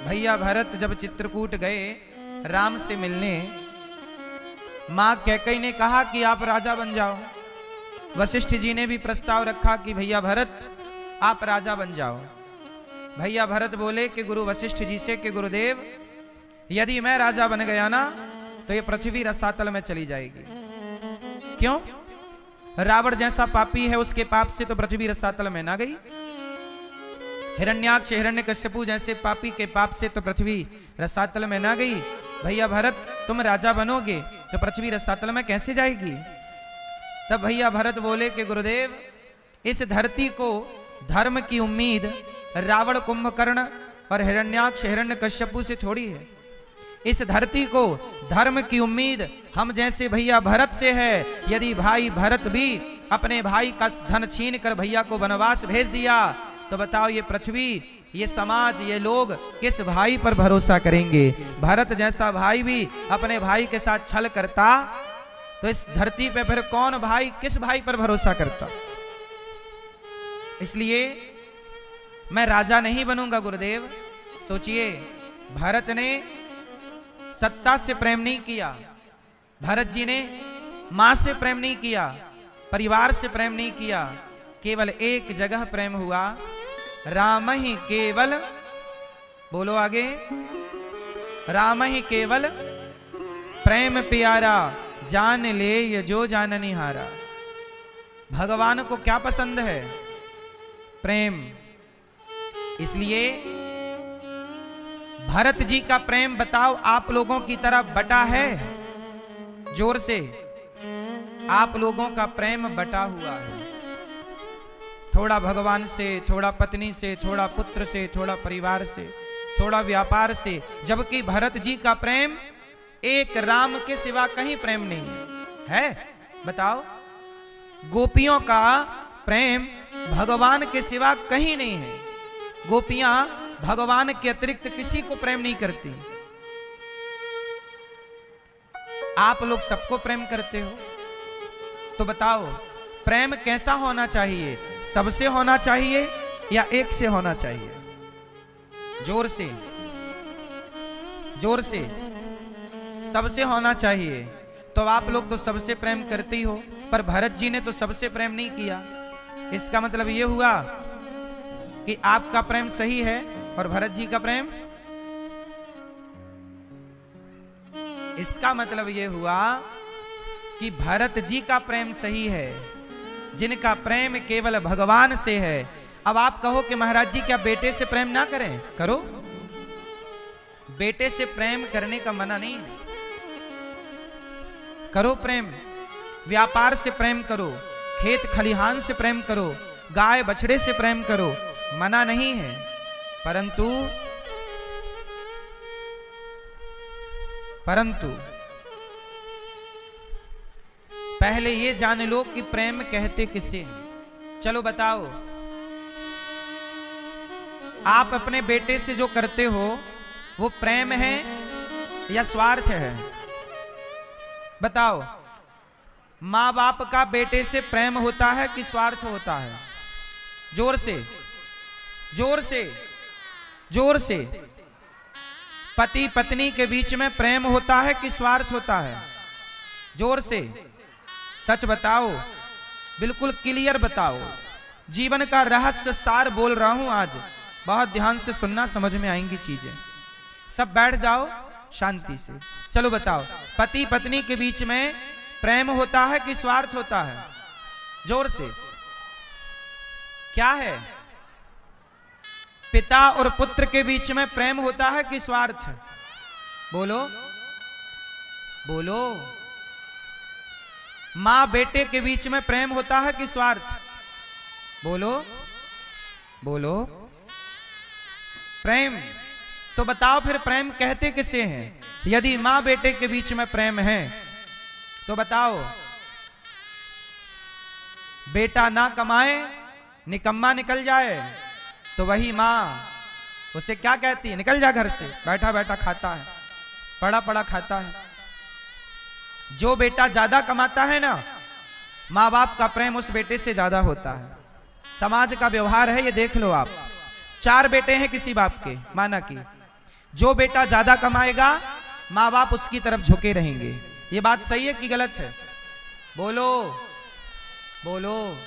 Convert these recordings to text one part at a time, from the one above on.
भैया भरत जब चित्रकूट गए राम से मिलने, मां कैकेयी ने कहा कि आप राजा बन जाओ। वशिष्ठ जी ने भी प्रस्ताव रखा कि भैया भरत आप राजा बन जाओ। भैया भरत बोले कि गुरु वशिष्ठ जी से कि गुरुदेव यदि मैं राजा बन गया ना तो ये पृथ्वी रसातल में चली जाएगी। क्यों? रावण जैसा पापी है, उसके पाप से तो पृथ्वी रसातल में ना गई। हिरण्याक्ष हिरण्यकश्यपु जैसे पापी के पाप से तो पृथ्वी रसातल में ना गई। भैया भरत तुम राजा बनोगे तो पृथ्वी रसातल में कैसे जाएगी? तब भैया भरत बोले कि गुरुदेव इस धरती को धर्म की उम्मीद रावण कुंभकर्ण और हिरण्याक्ष हिरण्यकश्यपु से थोड़ी है। इस धरती को धर्म की उम्मीद हम जैसे भैया भरत से है। यदि भाई भरत भी अपने भाई का धन छीन कर भैया को वनवास भेज दिया तो बताओ ये पृथ्वी, ये समाज, ये लोग किस भाई पर भरोसा करेंगे? भरत जैसा भाई भी अपने भाई के साथ छल करता तो इस धरती पे फिर कौन भाई किस भाई पर भरोसा करता? इसलिए मैं राजा नहीं बनूंगा गुरुदेव। सोचिए, भरत ने सत्ता से प्रेम नहीं किया, भरत जी ने मां से प्रेम नहीं किया, परिवार से प्रेम नहीं किया, केवल एक जगह प्रेम हुआ, राम ही केवल, बोलो आगे, राम ही केवल प्रेम प्यारा जान ले ये जो जाननी हारा। भगवान को क्या पसंद है? प्रेम। इसलिए भरत जी का प्रेम बताओ आप लोगों की तरह बटा है? जोर से, आप लोगों का प्रेम बटा हुआ है। थोड़ा भगवान से, थोड़ा पत्नी से, थोड़ा पुत्र से, थोड़ा परिवार से, थोड़ा व्यापार से, जबकि भरत जी का प्रेम एक राम के सिवा कहीं प्रेम नहीं है। बताओ, गोपियों का प्रेम भगवान के सिवा कहीं नहीं है। गोपियां भगवान के अतिरिक्त किसी को प्रेम नहीं करती। आप लोग सबको प्रेम करते हो, तो बताओ प्रेम कैसा होना चाहिए? सबसे होना चाहिए या एक से होना चाहिए? जोर से, जोर से। सबसे होना चाहिए। तो आप लोग तो सबसे प्रेम करते ही हो, पर भरत जी ने तो सबसे प्रेम नहीं किया। इसका मतलब यह हुआ कि आपका प्रेम सही है और भरत जी का प्रेम, इसका मतलब यह हुआ कि भरत जी का प्रेम सही है, जिनका प्रेम केवल भगवान से है। अब आप कहो कि महाराज जी क्या बेटे से प्रेम ना करें? करो, बेटे से प्रेम करने का मना नहीं है, करो प्रेम। व्यापार से प्रेम करो, खेत खलिहान से प्रेम करो, गाय बछड़े से प्रेम करो, मना नहीं है। परंतु पहले ये जान लो कि प्रेम कहते किसे हैं। चलो बताओ, आप अपने बेटे से जो करते हो वो प्रेम है या स्वार्थ है? बताओ, मां बाप का बेटे से प्रेम होता है कि स्वार्थ होता है? जोर से, जोर से, जोर से। पति पत्नी के बीच में प्रेम होता है कि स्वार्थ होता है? जोर से, सच बताओ, बिल्कुल क्लियर बताओ। जीवन का रहस्य सार बोल रहा हूं आज, बहुत ध्यान से सुनना, समझ में आएंगी चीजें। सब बैठ जाओ शांति से। चलो बताओ, पति पत्नी के बीच में प्रेम होता है कि स्वार्थ होता है? जोर से, क्या है? पिता और पुत्र के बीच में प्रेम होता है कि स्वार्थ? बोलो, बोलो। मां बेटे के बीच में प्रेम होता है कि स्वार्थ? बोलो, बोलो। प्रेम। तो बताओ फिर प्रेम कहते किसे हैं? यदि मां बेटे के बीच में प्रेम है तो बताओ, बेटा ना कमाए निकम्मा निकल जाए तो वही मां उसे क्या कहती है? निकल जा घर से, बैठा बैठा खाता है, पड़ा पड़ा खाता है। जो बेटा ज्यादा कमाता है ना, मां बाप का प्रेम उस बेटे से ज्यादा होता है। समाज का व्यवहार है, ये देख लो आप। 4 बेटे हैं किसी बाप के, माना कि जो बेटा ज्यादा कमाएगा माँ बाप उसकी तरफ झुके रहेंगे। ये बात सही है कि गलत है? बोलो बोलो।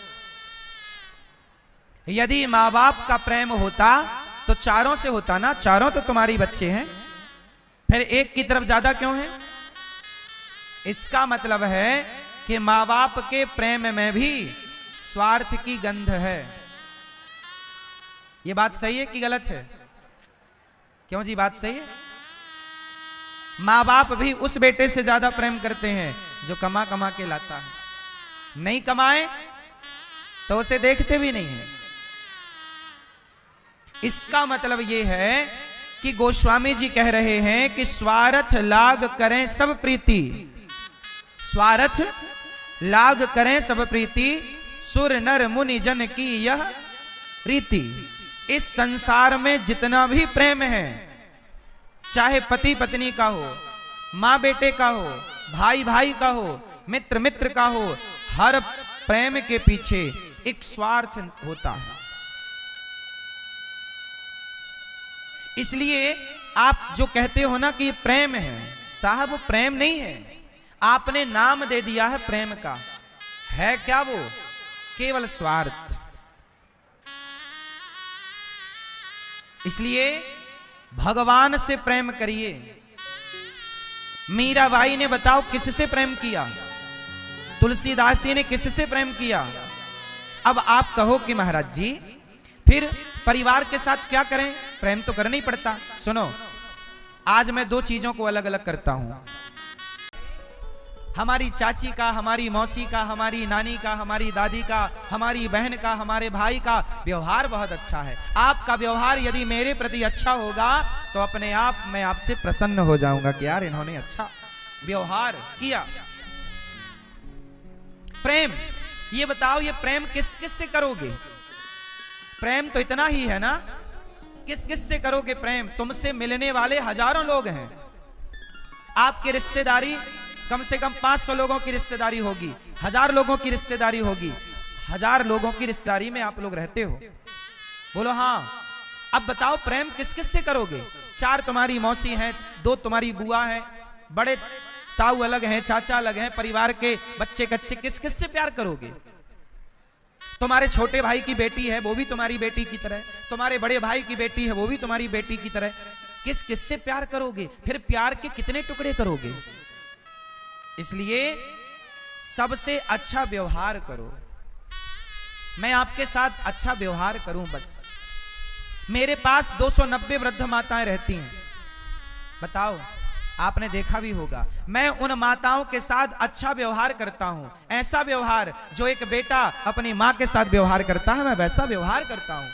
यदि माँ बाप का प्रेम होता तो चारों से होता ना, चारों तो तुम्हारी बच्चे हैं, फिर एक की तरफ ज्यादा क्यों है? इसका मतलब है कि माँ बाप के प्रेम में भी स्वार्थ की गंध है। ये बात सही है कि गलत है? क्यों जी, बात सही है। माँ बाप भी उस बेटे से ज्यादा प्रेम करते हैं जो कमा कमा के लाता है। नहीं कमाए तो उसे देखते भी नहीं है। इसका मतलब यह है कि गोस्वामी जी कह रहे हैं कि स्वार्थ लाग करें सब प्रीति, स्वार्थ लाग करें सब प्रीति, सुर नर मुनि जन की यह रीति। इस संसार में जितना भी प्रेम है, चाहे पति पत्नी का हो, माँ बेटे का हो, भाई भाई का हो, मित्र मित्र का हो, हर प्रेम के पीछे एक स्वार्थ होता है। इसलिए आप जो कहते हो ना कि प्रेम है, साहब प्रेम नहीं है, आपने नाम दे दिया है प्रेम का। है क्या वो? केवल स्वार्थ। इसलिए भगवान से प्रेम करिए। मीराबाई ने बताओ किससे प्रेम किया? तुलसीदास जी ने किससे प्रेम किया? अब आप कहो कि महाराज जी फिर परिवार के साथ क्या करें? प्रेम तो करना ही पड़ता। सुनो, आज मैं दो चीजों को अलग अलग करता हूं। हमारी चाची का, हमारी मौसी का, हमारी नानी का, हमारी दादी का, हमारी बहन का, हमारे भाई का व्यवहार बहुत अच्छा है। आपका व्यवहार यदि मेरे प्रति अच्छा होगा तो अपने आप मैं आपसे प्रसन्न हो जाऊंगा कि यार इन्होंने अच्छा व्यवहार किया। प्रेम, ये बताओ ये प्रेम किस किस से करोगे? प्रेम तो इतना ही है ना, किस किस से करोगे प्रेम? तुमसे मिलने वाले हजारों लोग हैं। आपकी रिश्तेदारी कम से कम 500 लोगों की रिश्तेदारी होगी, 1000 लोगों की रिश्तेदारी होगी। 1000 लोगों की रिश्तेदारी में आप लोग रहते हो। बोलो हाँ। अब बताओ प्रेम किस किस से करोगे? 4 तुम्हारी मौसी हैं, 2 तुम्हारी बुआ हैं, बड़े ताऊ अलग हैं, चाचा अलग हैं, परिवार के बच्चे कच्चे, किस किस से प्यार करोगे? तुम्हारे छोटे भाई की बेटी है, वो भी तुम्हारी बेटी की तरह, तुम्हारे बड़े भाई की बेटी है, वो भी तुम्हारी बेटी की तरह। किस किस से प्यार करोगे? फिर प्यार के कितने टुकड़े करोगे? इसलिए सबसे अच्छा व्यवहार करो। मैं आपके साथ अच्छा व्यवहार करूं बस। मेरे पास 290 वृद्ध माताएं रहती हैं। बताओ, आपने देखा भी होगा, मैं उन माताओं के साथ अच्छा व्यवहार करता हूं। ऐसा व्यवहार जो एक बेटा अपनी मां के साथ व्यवहार करता है, मैं वैसा व्यवहार करता हूं।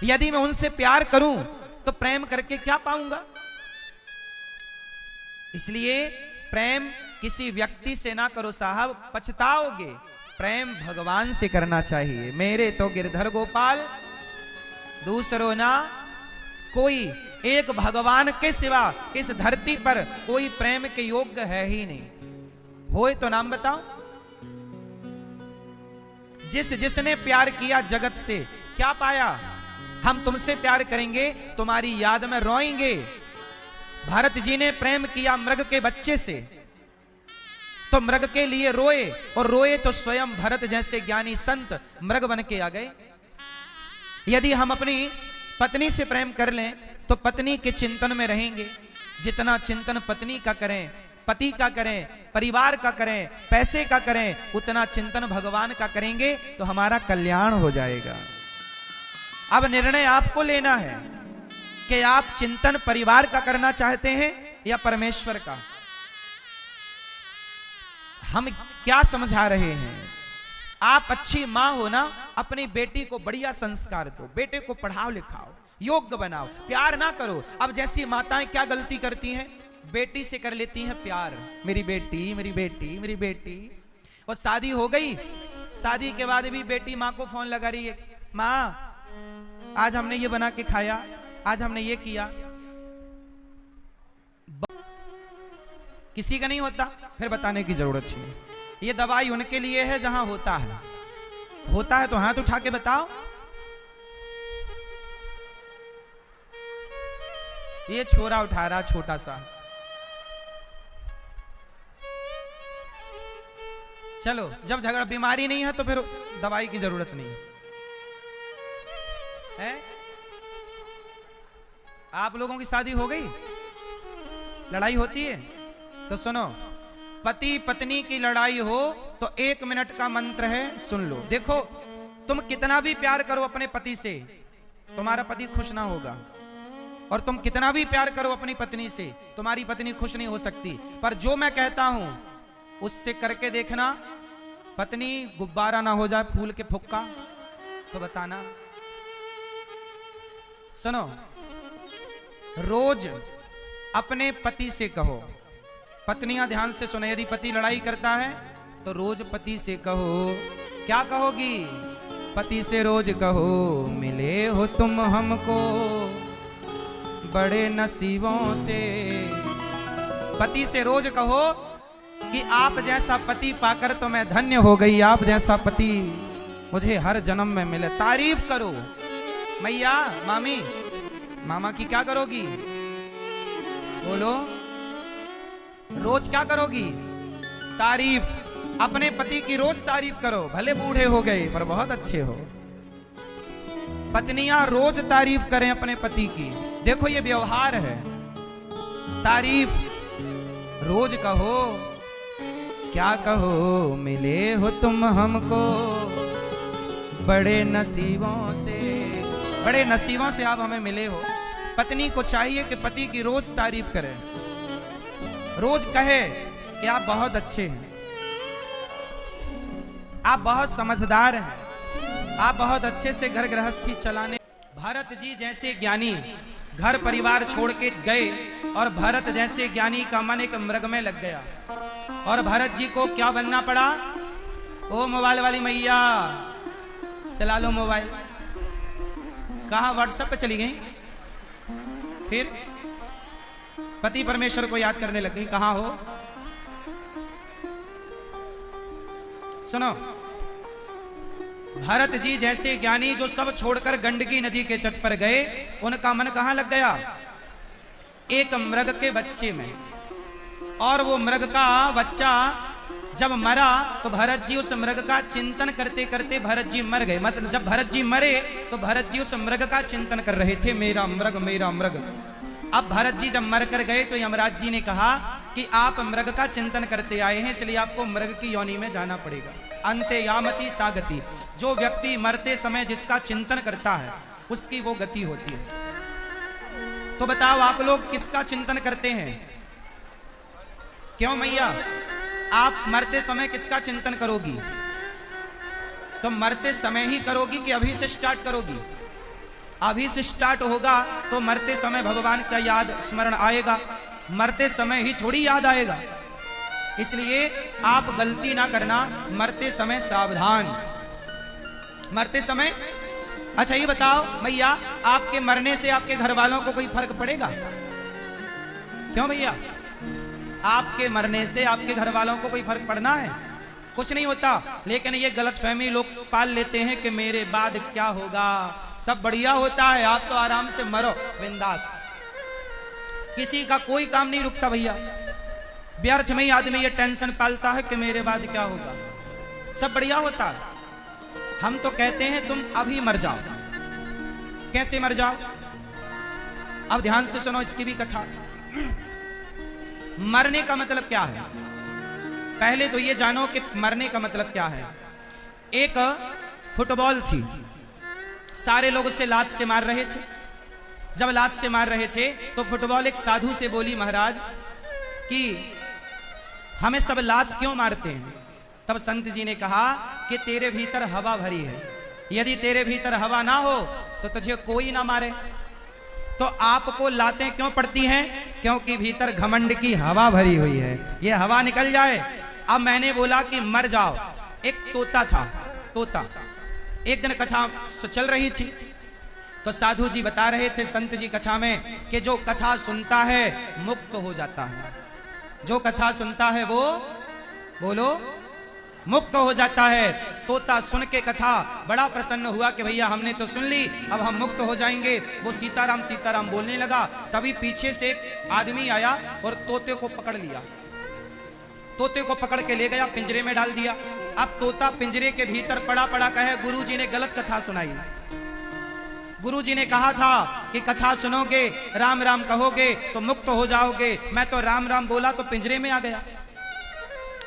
यदि मैं उनसे प्यार करूं तो प्रेम करके क्या पाऊंगा? इसलिए प्रेम किसी व्यक्ति से ना करो साहब, पछताओगे। प्रेम भगवान से करना चाहिए। मेरे तो गिरधर गोपाल दूसरो ना कोई, एक भगवान के सिवा इस धरती पर कोई प्रेम के योग्य है ही नहीं। होए तो नाम बताओ। जिसने प्यार किया जगत से क्या पाया? हम तुमसे प्यार करेंगे, तुम्हारी याद में रोएंगे। भरत जी ने प्रेम किया मृग के बच्चे से, तो मृग के लिए रोए, और रोए तो स्वयं भरत जैसे ज्ञानी संत मृग बन के आ गए। यदि हम अपनी पत्नी से प्रेम कर लें तो पत्नी के चिंतन में रहेंगे। जितना चिंतन पत्नी का करें, पति का करें, परिवार का करें, पैसे का करें, उतना चिंतन भगवान का करेंगे तो हमारा कल्याण हो जाएगा। अब निर्णय आपको लेना है कि आप चिंतन परिवार का करना चाहते हैं या परमेश्वर का। हम क्या समझा रहे हैं? आप अच्छी मां हो ना, अपनी बेटी को बढ़िया संस्कार दो, बेटे को पढ़ाओ लिखाओ, योग्य बनाओ, प्यार ना करो। अब जैसी माताएं क्या गलती करती हैं? बेटी से कर लेती हैं प्यार, मेरी बेटी मेरी बेटी मेरी बेटी। और शादी हो गई, शादी के बाद भी बेटी माँ को फोन लगा रही है, माँ आज हमने ये बना के खाया, आज हमने ये किया। किसी का नहीं होता, फिर बताने की जरूरत ही नहीं। ये दवाई उनके लिए है जहां होता है। होता है तो हाथ उठा के बताओ। ये छोरा उठा रहा छोटा सा। चलो, जब झगड़ा बीमारी नहीं है तो फिर दवाई की जरूरत नहीं है। आप लोगों की शादी हो गई, लड़ाई होती है तो सुनो, पति पत्नी की लड़ाई हो तो 1 मिनट का मंत्र है, सुन लो। देखो, तुम कितना भी प्यार करो अपने पति से, तुम्हारा पति खुश ना होगा, और तुम कितना भी प्यार करो अपनी पत्नी से, तुम्हारी पत्नी खुश नहीं हो सकती। पर जो मैं कहता हूं उससे करके देखना, पत्नी गुब्बारा ना हो जाए फूल के फुक्का, तो बताना। सुनो, रोज अपने पति से कहो, पत्नियां ध्यान से सुनो, यदि पति लड़ाई करता है तो रोज पति से कहो, क्या कहोगी? पति से रोज कहो, मिले हो तुम हमको बड़े नसीबों से। पति से रोज कहो कि आप जैसा पति पाकर तो मैं धन्य हो गई, आप जैसा पति मुझे हर जन्म में मिले। तारीफ करो। मैया, मामी, मामा की क्या करोगी? बोलो, रोज क्या करोगी? तारीफ। अपने पति की रोज तारीफ करो, भले बूढ़े हो गए पर बहुत अच्छे हो। पत्नियां रोज तारीफ करें अपने पति की। देखो, ये व्यवहार है। तारीफ रोज कहो। क्या कहो? मिले हो तुम हमको बड़े नसीबों से, बड़े नसीबों से आप हमें मिले हो। पत्नी को चाहिए कि पति की रोज तारीफ करे, रोज कहे कि आप बहुत अच्छे हैं, आप बहुत समझदार हैं, आप बहुत अच्छे से घर गृहस्थी चलाने। भरत जी जैसे ज्ञानी घर परिवार छोड़ के गए, और भरत जैसे ज्ञानी का मन एक मृग में लग गया, और भरत जी को क्या बनना पड़ा? ओ मोबाइल वाली मैया, चला लो मोबाइल। कहां? व्हाट्सएप पे चली गई। फिर पति परमेश्वर को याद करने लग गई। कहां हो? सुनो, भरत जी जैसे ज्ञानी जो सब छोड़कर गंडकी नदी के तट पर गए, उनका मन कहां लग गया? एक मृग के बच्चे में। और वो मृग का बच्चा जब मरा तो भरत जी उस मृग का चिंतन करते करते भरत जी मर गए। मतलब जब भरत जी मरे तो भरत जी उस मृग का चिंतन कर रहे थे, मेरा मृग, मेरा मृग। अब भरत जी जब मर कर गए तो यमराज जी ने कहा कि आप मृग का चिंतन करते आए हैं, इसलिए आपको मृग की योनि में जाना पड़ेगा। अंते यामति सा गति। जो व्यक्ति मरते समय जिसका चिंतन करता है उसकी वो गति होती है। तो बताओ, आप लोग किसका चिंतन करते हैं? क्यों मैया, आप मरते समय किसका चिंतन करोगी? तो मरते समय ही करोगी कि अभी से स्टार्ट करोगी? अभी से स्टार्ट होगा तो मरते समय भगवान का याद स्मरण आएगा, मरते समय ही थोड़ी याद आएगा। इसलिए आप गलती ना करना, मरते समय सावधान। मरते समय, अच्छा ये बताओ मैया, आपके मरने से आपके घर वालों को कोई फर्क पड़ेगा? क्यों भैया, आपके मरने से आपके घर वालों को कोई फर्क पड़ना है? कुछ नहीं होता। लेकिन ये गलतफहमी लोग पाल लेते हैं कि मेरे बाद क्या होगा, सब बढ़िया होता है, आप तो आराम से मरो बिंदास, किसी का कोई काम नहीं रुकता भैया। व्यर्थ में ही आदमी ये टेंशन पालता है कि मेरे बाद क्या होगा, सब बढ़िया होता है। हम तो कहते हैं तुम अभी मर जाओ। कैसे मर जाओ? अब ध्यान से सुनो इसकी भी कथा। मरने का मतलब क्या है? पहले तो ये जानो कि मरने का मतलब क्या है। एक फुटबॉल थी, सारे लोग उसे लात से मार रहे थे। जब लात से मार रहे थे तो फुटबॉल एक साधु से बोली, महाराज कि हमें सब लात क्यों मारते हैं? तब संत जी ने कहा कि तेरे भीतर हवा भरी है, यदि तेरे भीतर हवा ना हो तो तुझे कोई ना मारे। तो आपको लातें क्यों पड़ती हैं? क्योंकि भीतर घमंड की हवा भरी हुई है, ये हवा निकल जाए। अब मैंने बोला कि मर जाओ। एक तोता था, तोता। एक दिन कथा चल रही थी तो साधु जी बता रहे थे संत जी कथा में कि जो कथा सुनता है मुक्त हो जाता है। जो कथा सुनता है वो, बोलो, मुक्त हो जाता है। तोता सुन के कथा बड़ा प्रसन्न हुआ कि भैया हमने तो सुन ली, अब हम मुक्त हो जाएंगे। वो सीताराम सीताराम बोलने लगा, तभी पीछे से एक आदमी आया और तोते को पकड़ लिया। तोते को पकड़ के ले गया, पिंजरे में डाल दिया। अब तोता पिंजरे के भीतर पड़ा पड़ा कहे गुरुजी ने गलत कथा सुनाई। गुरुजी ने कहा था कि कथा सुनोगे, राम राम कहोगे तो मुक्त हो जाओगे। मैं तो राम राम बोला तो पिंजरे में आ गया,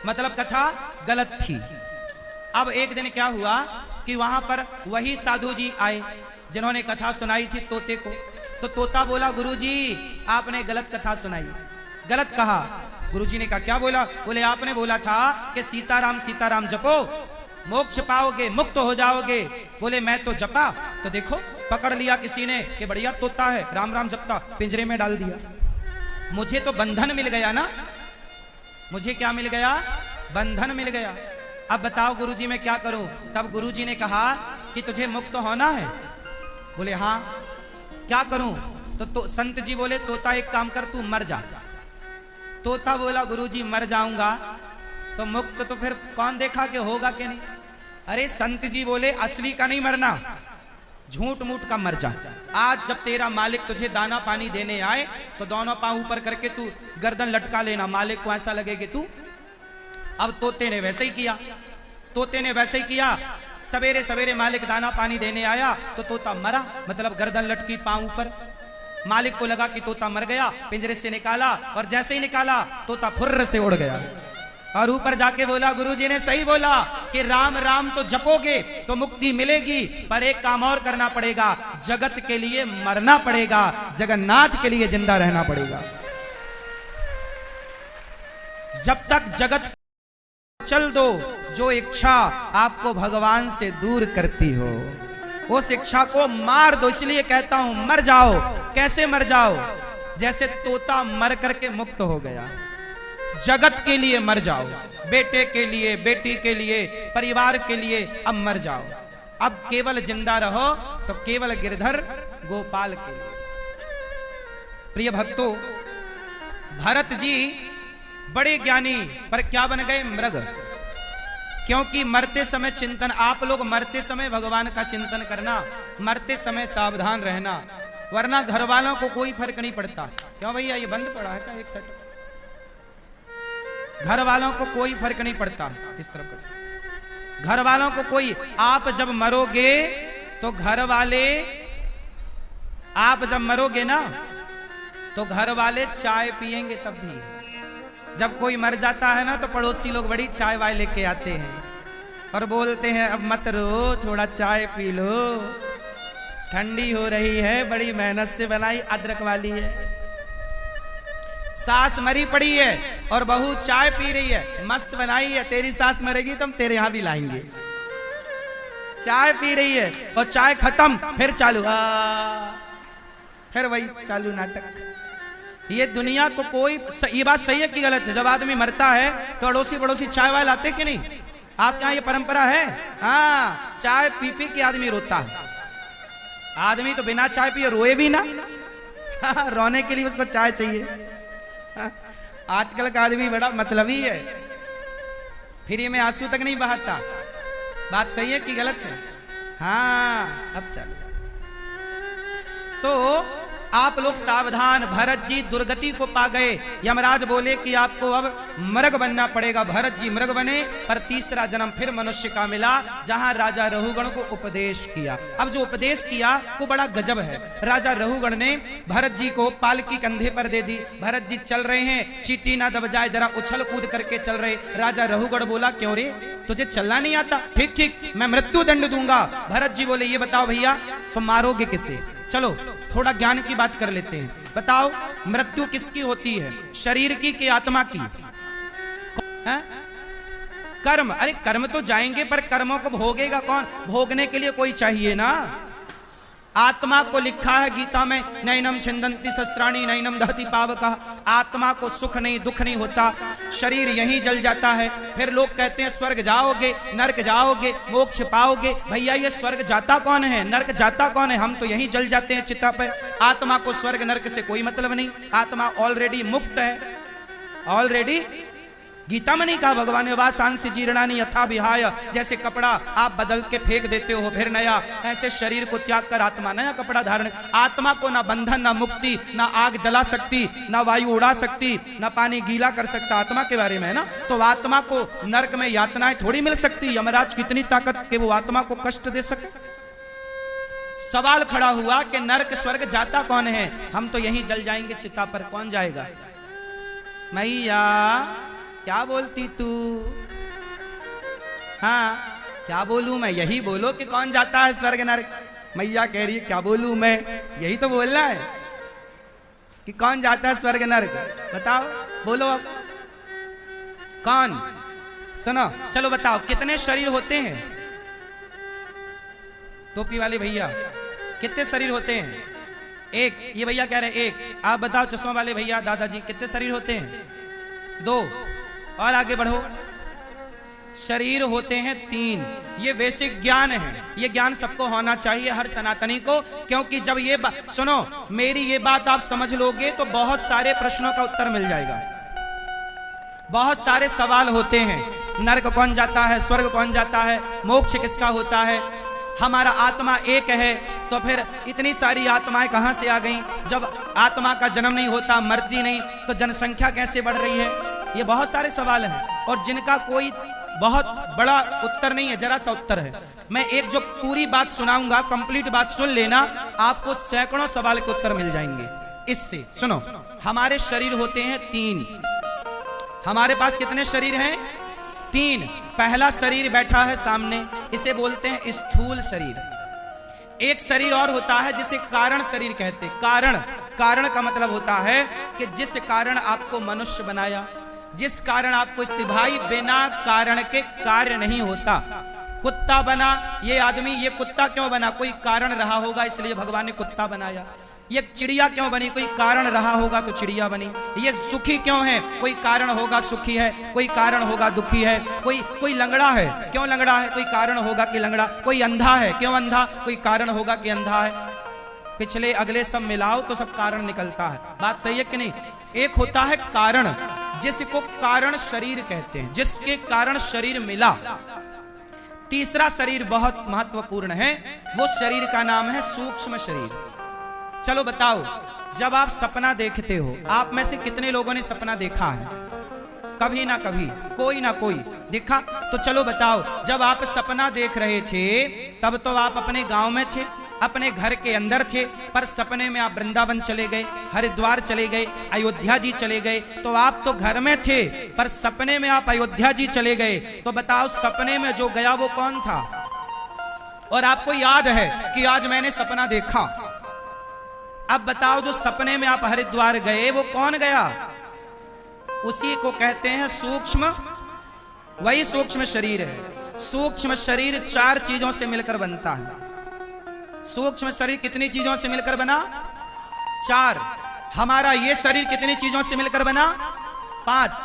मतलब कथा गलत थी। अब एक दिन क्या हुआ कि वहां पर वही साधु जी आए जिन्होंने कथा सुनाई थी तोते को। तो तोता बोला गुरुजी आपने गलत कथा सुनाई। गलत कहा। गुरुजी ने कहा क्या बोला? बोले आपने बोला था कि सीताराम सीताराम जपो मोक्ष पाओगे, मुक्त हो जाओगे। बोले मैं तो जपा, तो देखो पकड़ लिया किसी ने कि बढ़िया तोता है राम राम जपता, पिंजरे में डाल दिया। मुझे तो बंधन मिल गया ना, मुझे क्या मिल गया? बंधन मिल गया। अब बताओ गुरुजी मैं क्या करूं? तब गुरुजी ने कहा कि तुझे मुक्त होना है। बोले हाँ, क्या करूं? तो संत जी बोले तोता एक काम कर, तू मर जा। तोता बोला गुरुजी मर जाऊंगा तो मुक्त तो फिर कौन देखा कि होगा कि नहीं। अरे संत जी बोले असली का नहीं मरना, झूठ मूठ का मर जा। आज जब तेरा मालिक तुझे दाना पानी देने आए तो दोनों पांव ऊपर करके तू गर्दन लटका लेना, मालिक को ऐसा लगेगा तू। अब तोते ने वैसे ही किया, तोते ने वैसे ही किया। सवेरे सवेरे मालिक दाना पानी देने आया तो तोता मरा, मतलब गर्दन लटकी पांव ऊपर। मालिक को लगा कि तोता मर गया, पिंजरे से निकाला और जैसे ही निकाला तोता फुर्र से उड़ गया और ऊपर जाके बोला गुरुजी ने सही बोला कि राम राम तो जपोगे तो मुक्ति मिलेगी, पर एक काम और करना पड़ेगा, जगत के लिए मरना पड़ेगा, जगन्नाथ के लिए जिंदा रहना पड़ेगा। जब तक जगत चल दो, जो इच्छा आपको भगवान से दूर करती हो उस इच्छा को मार दो। इसलिए कहता हूं मर जाओ। कैसे मर जाओ? जैसे तोता मर करके मुक्त हो गया। जगत के लिए मर जाओ, बेटे के लिए, बेटी के लिए, परिवार के लिए अब मर जाओ। अब केवल जिंदा रहो तो केवल गिरधर गोपाल के लिए। प्रिय भक्तों, भरत जी बड़े ज्ञानी पर क्या बन गए? मृग। क्योंकि मरते समय चिंतन, आप लोग मरते समय भगवान का चिंतन करना, मरते समय सावधान रहना, वरना घर वालों को कोई फर्क नहीं पड़ता। क्यों भैया ये बंद पड़ा है क्या? एक सेकंड। घर वालों को कोई फर्क नहीं पड़ता। इस तरफ का घर वालों को कोई, आप जब मरोगे तो घर वाले, आप जब मरोगे ना तो घर वाले चाय पिएंगे। तब भी जब कोई मर जाता है ना तो पड़ोसी लोग बड़ी चाय वाय लेके आते हैं और बोलते हैं अब मत रो, थोड़ा चाय पी लो, ठंडी हो रही है, बड़ी मेहनत से बनाई अदरक वाली है। सास मरी पड़ी है और बहू चाय पी रही है, मस्त बनाई है, तेरी सास मरेगी तो हम तेरे यहां भी लाएंगे। चाय पी रही है और चाय खत्म, फिर चालू, फिर वही चालू नाटक। ये दुनिया को कोई, ये बात सही है कि गलत है? जब आदमी मरता है तो अड़ोसी पड़ोसी चाय वाय लाते कि नहीं? आपके यहाँ ये परंपरा है? हाँ, चाय पी पी के आदमी रोता है। आदमी तो बिना चाय पिए रोए भी ना, रोने के लिए उसको चाय चाहिए। आजकल का आदमी बड़ा मतलबी है, फ्री में आंसू तक नहीं बहाता। बात सही है कि गलत है? हाँ, अब चलो। तो आप लोग सावधान। भरत जी दुर्गति को पा गए। यमराज बोले कि आपको अब मृग बनना पड़ेगा। भरत जी मृग बने, पर तीसरा जन्म फिर मनुष्य का मिला, जहां राजा रहुगण को उपदेश किया। अब जो उपदेश किया वो बड़ा गजब है। राजा रहुगण ने भरत जी को पालकी कंधे पर दे दी। भरत जी चल रहे हैं, चींटी ना दब जाए, जरा उछल कूद करके चल रहे। राजा रहुगण बोला क्यों रे, तुझे चलना नहीं आता? ठीक ठीक, मैं मृत्यु दंड दूंगा। भरत जी बोले ये बताओ भैया तुम मारोगे किसे? चलो थोड़ा ज्ञान की बात कर लेते हैं। बताओ मृत्यु किसकी होती है, शरीर की कि आत्मा की? है? कर्म। अरे कर्म तो जाएंगे, पर कर्मों को भोगेगा कौन? भोगने के लिए कोई चाहिए ना। आत्मा को लिखा है गीता में, नैनम छिंदंती शस्त्राणी नैनम दहति पावका। आत्मा को सुख नहीं दुख नहीं होता, शरीर यहीं जल जाता है। फिर लोग कहते हैं स्वर्ग जाओगे, नरक जाओगे, मोक्ष पाओगे। भैया ये स्वर्ग जाता कौन है, नरक जाता कौन है? हम तो यहीं जल जाते हैं चिता पर। आत्मा को स्वर्ग नरक से कोई मतलब नहीं, आत्मा ऑलरेडी मुक्त है, ऑलरेडी गीता में नहीं कहा भगवान ने वासांसि जीर्णानि यथा विहाय, जैसे कपड़ा आप बदल के फेंक देते हो फिर नया, ऐसे शरीर को त्याग कर आत्मा नया कपड़ा धारण। आत्मा को ना बंधन ना मुक्ति, ना आग जला सकती, ना वायु उड़ा सकती, ना पानी गीला कर सकता, आत्मा के बारे में है ना। तो आत्मा को नरक में यातनाएं थोड़ी मिल सकती, यमराज कितनी ताकत के वो आत्मा को कष्ट दे सके। सवाल खड़ा हुआ कि नरक स्वर्ग जाता कौन है? हम तो यहीं जल जाएंगे चिता पर, कौन जाएगा? मैया क्या बोलती तू? हाँ क्या बोलूं मैं? यही बोलो कि कौन जाता है स्वर्ग नरक। मैया कह रही है क्या बोलूं मैं, यही तो बोलना है कि कौन जाता है स्वर्ग नरक। बताओ, बोलो अब कौन? सुनो, चलो बताओ कितने शरीर होते हैं? टोपी वाले भैया कितने शरीर होते हैं? एक। ये भैया कह रहे एक। आप बताओ चश्मा वाले भैया, दादाजी कितने शरीर होते हैं? 2। और आगे बढ़ो। शरीर होते हैं 3। ये बेसिक ज्ञान है, ये ज्ञान सबको होना चाहिए, हर सनातनी को। क्योंकि जब ये बात सुनो, मेरी ये बात आप समझ लोगे तो बहुत सारे प्रश्नों का उत्तर मिल जाएगा। बहुत सारे सवाल होते हैं, नरक कौन जाता है, स्वर्ग कौन जाता है, मोक्ष किसका होता है, हमारा आत्मा एक है तो फिर इतनी सारी आत्माएं कहां से आ गईं? जब आत्मा का जन्म नहीं होता, मरती नहीं, तो जनसंख्या कैसे बढ़ रही है? ये बहुत सारे सवाल हैं और जिनका कोई बहुत बड़ा उत्तर नहीं है, जरा सा उत्तर है। मैं एक जो पूरी बात सुनाऊंगा, कंप्लीट बात सुन लेना, आपको सैकड़ों सवाल के उत्तर मिल जाएंगे इससे। सुनो, हमारे शरीर होते हैं 3। हमारे पास कितने शरीर हैं? 3। पहला शरीर बैठा है सामने, इसे बोलते हैं स्थूल शरीर। एक शरीर और होता है जिसे कारण शरीर कहते। कारण का मतलब होता है कि जिस कारण आपको मनुष्य बनाया, जिस कारण आपको स्त्री, भाई बिना कारण के कार्य नहीं होता। कुत्ता बना ये आदमी, ये कुत्ता क्यों बना? कोई कारण रहा होगा, इसलिए भगवान ने कुत्ता बनाया। ये चिड़िया क्यों बनी? कोई कारण रहा होगा तो चिड़िया बनी। ये सुखी क्यों है? कोई कारण होगा सुखी है, कोई कारण होगा दुखी है। कोई लंगड़ा है, क्यों लंगड़ा है? कोई कारण होगा कि लंगड़ा। कोई अंधा है, क्यों अंधा? कोई कारण होगा कि अंधा है। पिछले अगले सब मिलाओ तो सब कारण निकलता है। बात सही है कि नहीं? एक होता है कारण, जिसको कारण शरीर कहते हैं, जिसके कारण शरीर मिला। तीसरा शरीर बहुत महत्वपूर्ण है, वो शरीर का नाम है सूक्ष्म शरीर। चलो बताओ, जब आप सपना देखते हो, आप में से कितने लोगों ने सपना देखा है? कभी ना कभी, कोई ना कोई देखा। तो चलो बताओ, जब आप सपना देख रहे थे तब तो आप अपने गांव में थे, अपने घर के अंदर थे, पर सपने में आप वृंदावन चले गए, हरिद्वार चले गए, अयोध्या जी चले गए। तो आप तो घर में थे पर सपने में आप अयोध्या जी चले गए। तो बताओ, सपने में जो गया वो कौन था? और आपको याद है कि आज मैंने सपना देखा। अब बताओ, जो सपने में आप हरिद्वार गए वो कौन गया? उसी को कहते हैं सूक्ष्म, वही सूक्ष्म शरीर है। सूक्ष्म शरीर 4 चीजों से मिलकर बनता है। सूक्ष्म शरीर कितनी चीजों से मिलकर बना? 4। हमारा ये शरीर कितनी चीजों से मिलकर बना? 5।